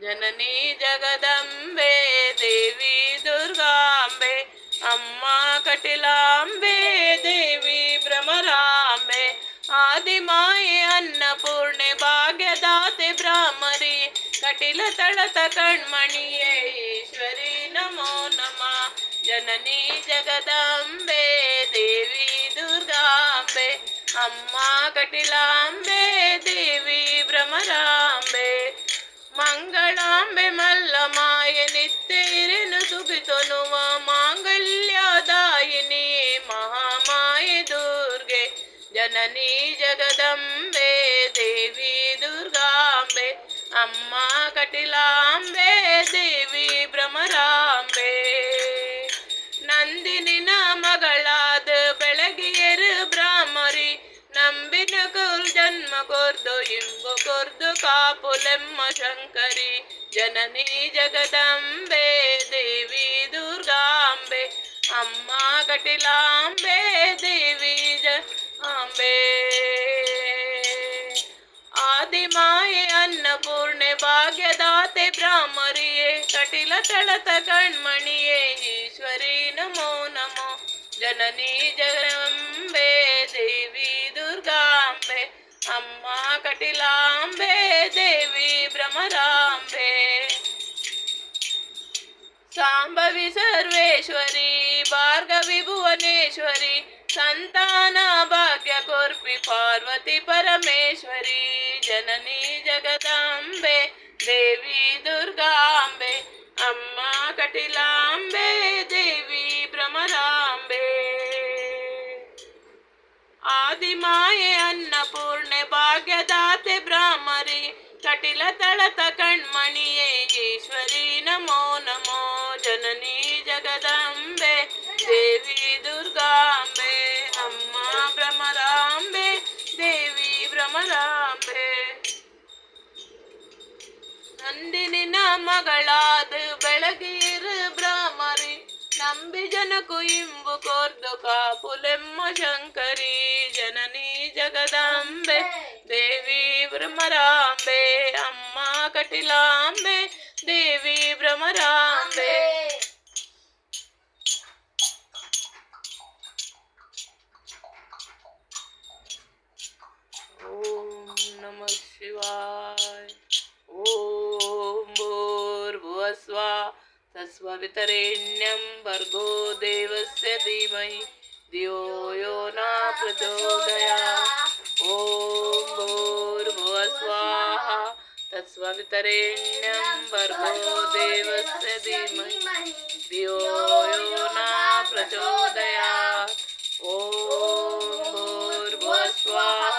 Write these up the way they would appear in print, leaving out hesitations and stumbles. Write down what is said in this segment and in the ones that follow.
ಜನನಿ ಜಗದಂಬೆ ದೇವಿ ದುರ್ಗಾಂಬೆ ಅಮ್ಮ ಕಟಿಲಾಂಬೆ ದೇವಿ ಭ್ರಮರಾಂಬೆ ಆದಿಮಾಯೆ ಅನ್ನಪೂರ್ಣೆ ಭಾಗ್ಯದಾತೆ ಬ್ರಾಹ್ಮರಿ ಕಟಿಲ ತಳತ ಕಣ್ಮಣಿಯೇ ಈಶ್ವರಿ ನಮೋ ನಮಃ ಜನನಿ ಜಗದಂಬೆ ದೇವಿ ದುರ್ಗಾಂಬೆ ಅಮ್ಮ ಕಟಿಲಾಂಬೆ ದೇವಿ ಭ್ರಮರಾಂಬೆ ಮಂಗಳಾಂಬೆ ಮಲ್ಲಮಾಯೆ ನಿತ್ಯ ಇರೆನು ಸುಖಿತೊನುವ ಮಾಂಗಲ್ಯದಾಯಿನಿ ಮಹಾಮಾಯೆ ದುರ್ಗೆ ಜನನಿ ಜಗದಂಬೆ ದೇವಿ ದುರ್ಗಾಂಬೆ ಅಮ್ಮ ಕಟಿಲಾಂಬೆ ದೇವಿ ಭ್ರಮರಾಂಬೆ ನಂದಿನಿನ ಮಗಳಾದ ಬೆಳಗಿಯರು ಬ್ರಾಹ್ಮರಿ ನಂಬಿನ ಕುಲ್ ಜನ್ಮ ಕೊರ್ದು ಇಂಬು ಕೊರ್ದು ಕಾಪುಲೆಮ್ಮ ಶಂಕರಿ ಜನನಿ ಜಗದಂಬೆ ದೇವಿ ದುರ್ಗಾಂಬೆ ಅಮ್ಮ ಕಟಿಲಾಂಬೆ ದೇವಿ ಅಂಬೆ ಆದಿಮಾಯೆ ಅನ್ನಪೂರ್ಣೆ ಭಾಗ್ಯದಾತೆ ಬ್ರಾಹ್ಮರಿಯೇ ಕಟಿಲ ತಳತ ಕಣ್ಮಣಿಯೇ ಈಶ್ವರಿ ನಮೋ ನಮೋ ಜನನಿ ಜಗದಂಬೆ ದೇವಿ ದುರ್ಗಾಂಬೆ ಅಮ್ಮ ಕಟಿಲಾಂಬೆ ದೇವಿ ಭ್ರಮರಾಂಬೆ ಸಾಂಬವಿ ಸರ್ವೇಶ್ವರಿ ಭಾರ್ಗವಿ ಭುವನೇಶ್ವರಿ ಸಂತಾನ ಭಾಗ್ಯ ಕೊರ್ಪಿ ಪಾರ್ವತಿ ಪರಮೇಶ್ವರಿ ಜನನಿ ಜಗದಂಬೆ ದೇವಿ ದುರ್ಗಾಂಬೆ ಅಮ್ಮ ಕಟಿಲಾಂಬೆ ದೇವಿ ಭ್ರಮರಾಂಬೆ ಆದಿಮಾಯೆ ಅನ್ನಪೂರ್ಣೆ ಭಾಗ್ಯದಾತೆ ಬ್ರಾಹ್ಮರಿ ಕಟಿಲ ತಳತ ಕಣ್ಮಣಿಯೇ ಈಶ್ವರಿ ನಮೋ ನಮೋ ಜನನಿ ಜಗದಂಬೆ ದೇವಿ ದುರ್ಗಾಂಬೆ ಅಮ್ಮ ಭ್ರಮರಾಂಬೆ ದೇವಿ ಭ್ರಮರಾಂಬೆ ನಂದಿನಿನ ಮಗಳಾದ ಬೆಳಗಿರು ಬ್ರಾಹ್ಮರಿ ನಂಬಿ ಜನಕು ಇಂಬು ಕೋರ್ದು ಕಾಪುಲೆಮ್ಮ ಶಂಕರಿ ಜನನಿ ಜಗದಂಬೆ ದೇವಿ ಭ್ರಮರಾಂಬೆ ಅಮ್ಮ ಕಟಿಲಾಂಬೆ ದೇವಿ ಭ್ರಮರಾಂಬೆ ಓಂ ನಮಃ ಶಿವಾಯ ಓಂ ಭೂರ್ಭುವಸ್ವಃ ತಸ್ಸವಿತುರ್ವರೆಣ್ಯಂ ಭರ್ಗೋ ದೇವಸ್ಯ ಧೀಮಹಿ ಧಿಯೋ ಯೋ ನ ಪ್ರಚೋದಯಾತ್ ಓಂ ಭೂರ್ಭುವಸ್ವಃ ತಸ್ಸವಿತುರ್ವರೆಣ್ಯಂ ಭರ್ಗೋ ದೇವಸ್ಯ ಧೀಮಹಿ ಧಿಯೋ ಯೋ ನ ಪ್ರಚೋದಯಾತ್ ಓಂ ಭೂರ್ಭುವಸ್ವಃ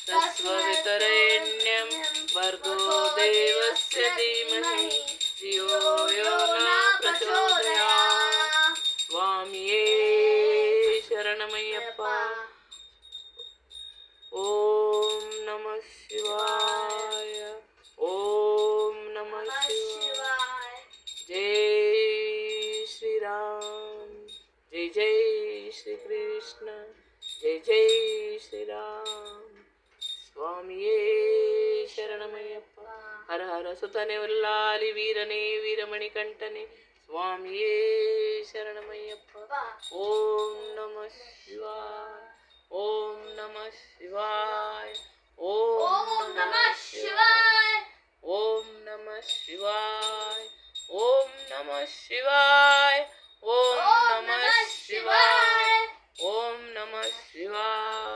ತಸ್ಸವಿತುರ್ವರೆಣ್ಯಂ ಭರ್ಗೋ ದೇವಸ್ಯ ಧೀಮಹಿ ಧಿಯೋ ಯೋ ನ ಪ್ರಚೋದಯಾತ್ ಸ್ವಾಮಿಯೇ ಶರಣಮಯ್ಯಪ್ಪ ಓಂ ನಮಃ ಶಿವಾಯ ಓಂ ನಮಃ ಶಿವಾಯ ಜೈ ಶ್ರೀರಾಮ್ ಜೈ ಜೈ ಶ್ರೀ ಕೃಷ್ಣ ಜೈ ಜೈ ಶ್ರೀರಾಮ್ ಸ್ವಾಮಿಯೇ ಶರಣಮಯ್ಯಪ್ಪ ಹರ ಹರ ಸುತನೆ ಉಲ್ಲಾಲಿ ವೀರನೇ ವೀರಮಣಿಕಂಠನೆ ಸ್ವಾಮಿಯೇ ಶರಣಮಯ್ಯಪ್ಪ ಓಂ ನಮಃ ಶಿವಾಯ ಓಂ ನಮಃ ಶಿವಾಯ ಓಂ ನಮಃ ಶಿವಾಯ ಓಂ ನಮಃ ಶಿವಾಯ ಓಂ ನಮಃ ಶಿವಾಯ ಓಂ ನಮಃ ಶಿವಾಯ